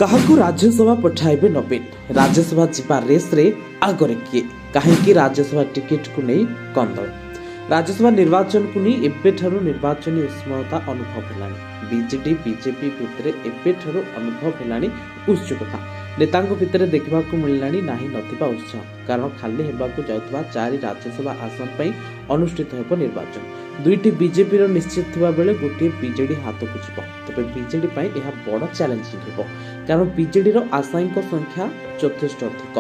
କାହାକୁ ରାଜ୍ୟସଭା ପଠାଇବେ ନବୀନ? ରାଜ୍ୟସଭା ଯିବା ରେସ୍ରେ ଆଗରେ କିଏ? କାହିଁକି ରାଜ୍ୟସଭା ଟିକେଟକୁ ନେଇ କନ୍ଦଳ? ରାଜ୍ୟସଭା ନିର୍ବାଚନକୁ ନେଇ ଏବେଠାରୁ ନିର୍ବାଚନୀ ଉଷ୍ମଳତା ଅନୁଭବ ହେଲାଣି। ବିଜେଡି ବିଜେପି ଭିତରେ ଏବେଠାରୁ ଅନୁଭବ ହେଲାଣି ଉତ୍ସୁକତା। ନେତାଙ୍କ ଭିତରେ ଦେଖିବାକୁ ମିଳିଲାଣି ନାହିଁ ନଥିବା ଉତ୍ସାହ। କାରଣ ଖାଲି ହେବାକୁ ଯାଉଥିବା 4 ରାଜ୍ୟସଭା ଆସନ ପାଇଁ ଅନୁଷ୍ଠିତ ହେବ ନିର୍ବାଚନ। 2ଟି ବିଜେପିର ନିଶ୍ଚିତ ଥିବା ବେଳେ ଗୋଟିଏ ବିଜେଡି ହାତକୁ ଯିବ। ତେବେ ବିଜେଡି ପାଇଁ ଏହା ବଡ଼ ଚ୍ୟାଲେଞ୍ଜିଂ ହେବ, କାରଣ ବିଜେଡିର ଆଶାୟୀଙ୍କ ସଂଖ୍ୟା ଯଥେଷ୍ଟ ଅଧିକ।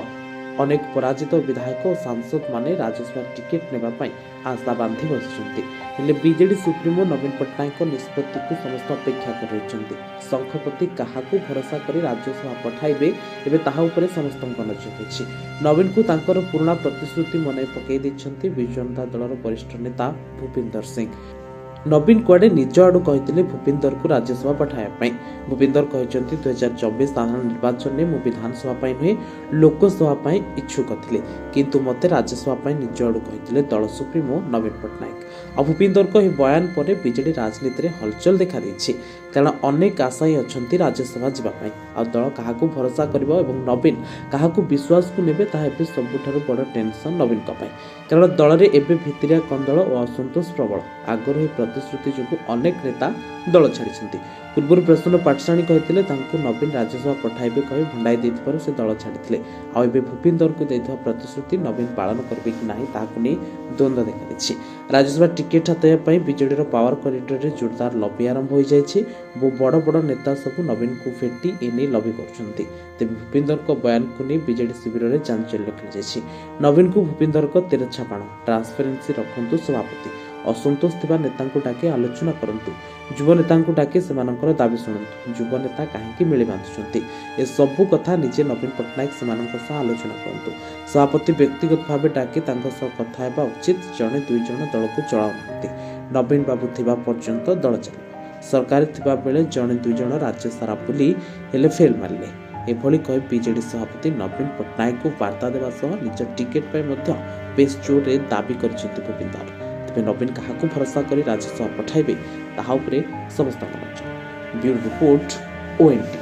ଅନେକ ପରାଜିତ ବିଧାୟକ ଓ ସାଂସଦମାନେ ରାଜ୍ୟସଭା ଟିକେଟ୍ ନେବା ପାଇଁ ଆଶା ବାନ୍ଧି ବସିଛନ୍ତି। ହେଲେ ବିଜେଡି ସୁପ୍ରିମୋ ନବୀନ ପଟ୍ଟନାୟକଙ୍କ ନିଷ୍ପତ୍ତିକୁ ସମସ୍ତେ ଅପେକ୍ଷା କରି ରହିଛନ୍ତି। ଶଙ୍ଖପତି କାହାକୁ ଭରସା କରି ରାଜ୍ୟସଭା ପଠାଇବେ, ଏବେ ତାହା ଉପରେ ସମସ୍ତଙ୍କ ନଜର ରହିଛି। ନବୀନଙ୍କୁ ତାଙ୍କର ପୁରୁଣା ପ୍ରତିଶ୍ରୁତି ମନେ ପକାଇ ଦେଇଛନ୍ତି ବିଜୁ ଜନତା ଦଳର ବରିଷ୍ଠ ନେତା ଭୂପିନ୍ଦର ସିଂ। ନବୀନ କୁଆଡ଼େ ନିଜ ଆଡୁ କହିଥିଲେ ଭୂପିନ୍ଦରକୁ ରାଜ୍ୟସଭା ପଠାଇବା ପାଇଁ। ଭୂପିନ୍ଦର କହିଛନ୍ତି, 2024 ସାଧାରଣ ନିର୍ବାଚନରେ ମୁଁ ବିଧାନସଭା ପାଇଁ ନୁହେଁ ଲୋକସଭା ପାଇଁ ଇଚ୍ଛୁକ ଥିଲେ, କିନ୍ତୁ ମୋତେ ରାଜ୍ୟସଭା ପାଇଁ ନିଜ ଆଡୁ କହିଥିଲେ ଦଳ ସୁପ୍ରିମୋ ନବୀନ ପଟ୍ଟନାୟକ। ଆଉ ଭୂପିନ୍ଦରଙ୍କ ଏହି ବୟାନ ପରେ ବିଜେଡି ରାଜନୀତିରେ ହଲଚଲ ଦେଖାଦେଇଛି, କାରଣ ଅନେକ ଆଶାୟୀ ଅଛନ୍ତି ରାଜ୍ୟସଭା ଯିବା ପାଇଁ। ଆଉ ଦଳ କାହାକୁ ଭରସା କରିବ ଏବଂ ନବୀନ କାହାକୁ ବିଶ୍ୱାସକୁ ନେବେ, ତାହା ଏବେ ସବୁଠାରୁ ବଡ଼ ଟେନସନ୍ ନବୀନଙ୍କ ପାଇଁ। କାରଣ ଦଳରେ ଏବେ ଭିତିରିଆ କନ୍ଦଳ ଓ ଅସନ୍ତୋଷ ପ୍ରବଳ। ଆଗରୁ ଏହି ପ୍ରତିଶ୍ରୁତି ଯୋଗୁଁ ଅନେକ ନେତା ଦଳ ଛାଡ଼ିଛନ୍ତି। ପୂର୍ବରୁ ପ୍ରସନ୍ନ ପାଟଶାଣୀ କହିଥିଲେ ତାଙ୍କୁ ନବୀନ ରାଜ୍ୟସଭା ପଠାଇବେ କହି ଭଣ୍ଡାଇ ଦେଇଥିବାରୁ ସେ ଦଳ ଛାଡ଼ିଥିଲେ। ଆଉ ଏବେ ଭୂପିନ୍ଦରଙ୍କୁ ଦେଇଥିବା ପ୍ରତିଶ୍ରୁତି ନବୀନ ପାଳନ କରିବେ କି ନାହିଁ ତାହାକୁ ନେଇ ଦ୍ୱନ୍ଦ୍ୱ ଦେଖାଦେଇଛି। ରାଜ୍ୟସଭା ଟିକେଟ୍ ହାତେଇବା ପାଇଁ ବିଜେଡିର ପାୱାର କରିଡରରେ ଜୋରଦାର ଲବି ଆରମ୍ଭ ହୋଇଯାଇଛି। ବଡ଼ ବଡ଼ ନେତା ସବୁ ନବୀନଙ୍କୁ ଭେଟି ଏନେଇ ଲବି କରୁଛନ୍ତି। ତେବେ ଭୂପିନ୍ଦରଙ୍କ ବୟାନକୁ ନେଇ ବିଜେଡି ଶିବିରରେ ଚାଞ୍ଚଲ୍ୟ ଖେଳିଯାଇଛି। ନବୀନଙ୍କୁ ଭୂପିନ୍ଦରଙ୍କ ତେରଛା ବାଣ, ଟ୍ରାନ୍ସପେରେନ୍ସି ରଖନ୍ତୁ ସଭାପତି, ଅସନ୍ତୋଷ ଥିବା ନେତାଙ୍କୁ ଡାକି ଆଲୋଚନା କରନ୍ତୁ, ଯୁବ ନେତାଙ୍କୁ ଡାକି ସେମାନଙ୍କର ଦାବି ଶୁଣନ୍ତୁ, ଯୁବ ନେତା କାହିଁକି ମିଳି ବାନ୍ଧୁଛନ୍ତି, ଏସବୁ କଥା ନିଜେ ନବୀନ ପଟ୍ଟନାୟକ ସେମାନଙ୍କ ସହ ଆଲୋଚନା କରନ୍ତୁ। ସଭାପତି ବ୍ୟକ୍ତିଗତ ଭାବେ ଡାକି ତାଙ୍କ ସହ କଥା ହେବା ଉଚିତ। ଜଣେ 2 ଜଣ ଦଳକୁ ଚଳାଉନାହାନ୍ତି। ନବୀନ ବାବୁ ଥିବା ପର୍ଯ୍ୟନ୍ତ ଦଳ ଚାଲିବ। ସରକାର ଥିବା ବେଳେ ଜଣେ 2 ଜଣ ରାଜ୍ୟ ସାରା ବୁଲି ହେଲେ ଫେଲ୍ ମାରିଲେ। ଏଭଳି କହି ବିଜେଡି ସଭାପତି ନବୀନ ପଟ୍ଟନାୟକଙ୍କୁ ବାର୍ତ୍ତା ଦେବା ସହ ନିଜ ଟିକେଟ୍ ପାଇଁ ମଧ୍ୟ ବେଶ୍ ଜୋରରେ ଦାବି କରିଛନ୍ତି ଭୂପିନ୍ଦର। ତେବେ ନବୀନ କାହାକୁ ଭରସା କରି ରାଜ୍ୟସଭା ପଠାଇବେ, ତାହା ଉପରେ ସମସ୍ତଙ୍କ ନଜର। Bureau report, ONT।